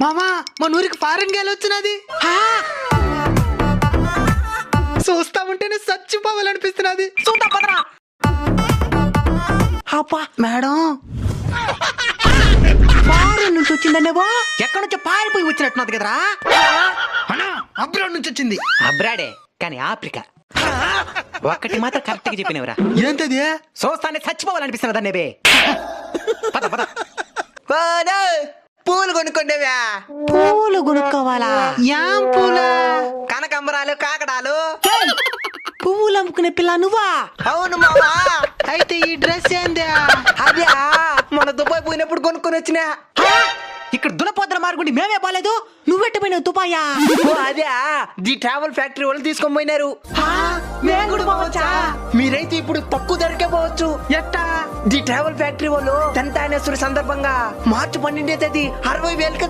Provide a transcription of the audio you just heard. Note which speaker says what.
Speaker 1: మామా మన ఊరికి ఫారెన్ గేల్ వచ్చినది చూస్తా ఉంటేనే చచ్చిపోవాలనిపిస్తున్నది.
Speaker 2: చూద్దాం పదరా. అబ్బా
Speaker 1: మేడం
Speaker 2: ఫారెన్ నుంచి వచ్చిందనేవో ఎక్కడి నుంచో పారిపోయి వచ్చినట్టున్నది కదరా.
Speaker 1: అబ్రాడ్ నుంచి వచ్చింది.
Speaker 2: అబ్రాడే కానీ ఆఫ్రికా. ఒక్కటి మాత్రం కరెక్ట్ గా చెప్పినవరా.
Speaker 1: ఏంటది?
Speaker 2: చూస్తానే చచ్చిపోవాలనిపిస్తున్నది అన్నేవే. పద పద.
Speaker 3: పూలు కొనుక్కుండేవా?
Speaker 2: పూలు కొనుక్కోవాలా?
Speaker 1: యాం పూలా?
Speaker 3: కనకంబరాలు, కాకడాలు.
Speaker 2: పువ్వులు అమ్ముకునే పిల్ల నువ్వా?
Speaker 3: అవును మావా.
Speaker 1: అయితే ఈ డ్రెస్ ఏందా?
Speaker 3: అదే మన దుబాయ్ పోయినప్పుడు కొనుక్కొని వచ్చినా.
Speaker 2: ఇక్కడ దునపోతల మార్గుండి మేమే బాలేదు, నువ్వెట్టు పోయినావు దుబాయా?
Speaker 3: అదే ది ట్రావెల్ ఫ్యాక్టరీ వాళ్ళు తీసుకొని పోయినారు.
Speaker 2: మేము కూడా పోవచ్చా?
Speaker 3: మీరైతే ఇప్పుడు తక్కువ ధరకే పోవచ్చు.
Speaker 1: ఎట్టా?
Speaker 3: ది ట్రావెల్ ఫ్యాక్టరీ వాళ్ళు 10th యానివర్సరీ సందర్భంగా మార్చి 12వ తేదీ 60,000కి